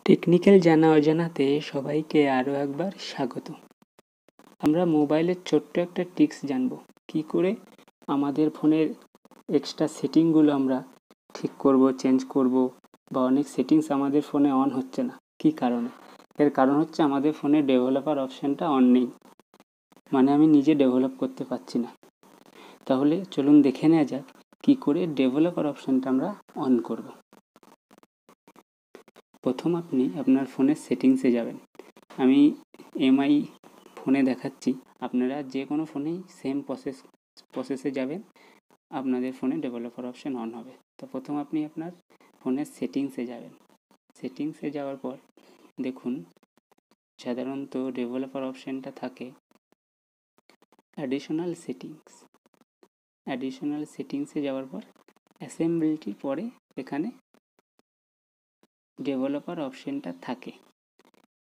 Technical জানা অজানাতে সবাইকে আরও একবার স্বাগত। আমরা মোবাইলের ছোট্ট একটা টিপস জানব, কি করে আমাদের ফোনের এক্সট্রা সেটিংগুলো আমরা ঠিক করব, চেঞ্জ করব, বা অনেক সেটিংস আমাদের ফোনে অন হচ্ছে না, কি কারণে? এর কারণ হচ্ছে আমাদের ফোনে ডেভেলপার অপশানটা অন নেই, মানে আমি নিজে ডেভেলপ করতে পারছি না। তাহলে চলুন দেখে নেওয়া যাক কি করে ডেভেলপার অপশানটা আমরা অন করব। প্রথম আপনি আপনার ফোনের সেটিংসে যাবেন। আমি এমআই ফোনে দেখাচ্ছি, আপনারা যে কোনো ফোনেই সেম প্রসেসে যাবেন, আপনাদের ফোনে ডেভেলপার অপশান অন হবে। তো প্রথম আপনি আপনার ফোনের সেটিংসে যাবেন। সেটিংসে যাওয়ার পর দেখুন, সাধারণত ডেভেলপার অপশানটা থাকে অ্যাডিশনাল সেটিংসে যাওয়ার পর অ্যাসেম্বলিটির পরে এখানে ডেভেলপার অপশানটা থাকে।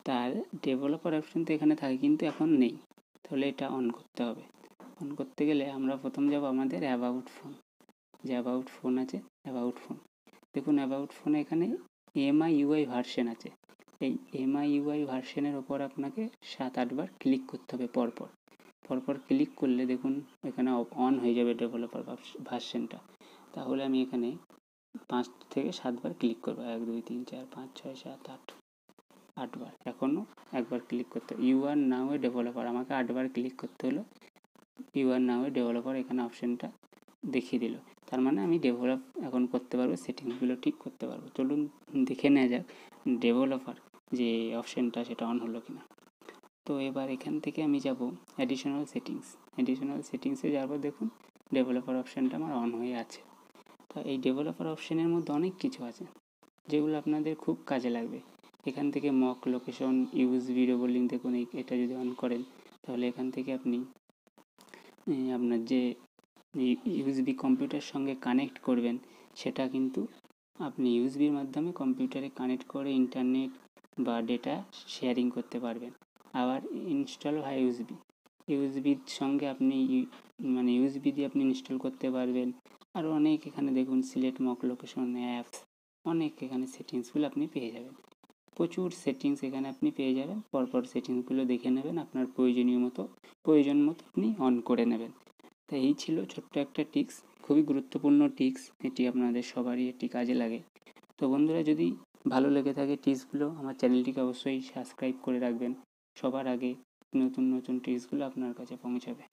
তার ডেভেলপার অপশান তো এখানে থাকে, কিন্তু এখন নেই। তাহলে এটা অন করতে হবে। অন করতে গেলে আমরা প্রথম যাব আমাদের অ্যাবাউট ফোন, যে অ্যাবাউট ফোন আছে, অ্যাবাউট ফোন। দেখুন অ্যাবাউট ফোনে এখানে MIUI ভার্সন আছে। এই MIUI ভার্সনের ওপর আপনাকে 7-8 বার ক্লিক করতে হবে পরপর ক্লিক করলে দেখুন এখানে অন হয়ে যাবে ডেভেলপার ভার্সনটা। তাহলে আমি এখানে 5 থেকে 7 বার ক্লিক করবো। 1 2 3 4 5 6 7 8 বার। এখনও একবার ক্লিক করতে হবে। You R now A developer, আমাকে 8 বার ক্লিক করতে হলো। You R now A developer এখানে অপশানটা দেখিয়ে দিল, তার মানে আমি ডেভেলপ এখন করতে পারবো, সেটিংসগুলো ঠিক করতে পারবো। চলুন দেখে নেওয়া যাক ডেভেলপার যে অপশানটা সেটা অন হলো কিনা। তো এবার এখান থেকে আমি যাব অ্যাডিশনাল সেটিংসে যাওয়ার পর দেখুন ডেভেলপার অপশানটা আমার অন হয়ে আছে। তো এই ডেভেলপার অপশানের মধ্যে অনেক কিছু আছে যেগুলো আপনাদের খুব কাজে লাগবে। এখান থেকে মক লোকেশন, ইউএসবি রোবলিং, দেখুন এটা যদি অন করেন তাহলে এখান থেকে আপনি আপনার যে ইউএসবি কম্পিউটার সঙ্গে কানেক্ট করবেন সেটা কিন্তু আপনি ইউএসবির মাধ্যমে কম্পিউটারে কানেক্ট করে ইন্টারনেট বা ডেটা শেয়ারিং করতে পারবেন। আবার ইনস্টল হয় ইউএসবির সঙ্গে আপনি ইউএসবি দিয়ে আপনি ইনস্টল করতে পারবেন। আরও অনেক এখানে দেখুন সিলেক্ট মক লোকেশন অ্যাপস, অনেক এখানে সেটিংসগুলো আপনি পেয়ে যাবেন। প্রচুর সেটিংস এখানে আপনি পেয়ে যাবেন। পরপর সেটিংসগুলো দেখে নেবেন, আপনার প্রয়োজন মতো আপনি অন করে নেবেন। তো এই ছিল ছোট্ট একটা টিপস, খুবই গুরুত্বপূর্ণ টিপস এটি, আপনাদের সবারই এটি কাজে লাগে। তো বন্ধুরা, যদি ভালো লেগে থাকে টিপসগুলো, আমার চ্যানেলটিকে অবশ্যই সাবস্ক্রাইব করে রাখবেন। সবার আগে নতুন টিপসগুলো আপনার কাছে পৌঁছাবে।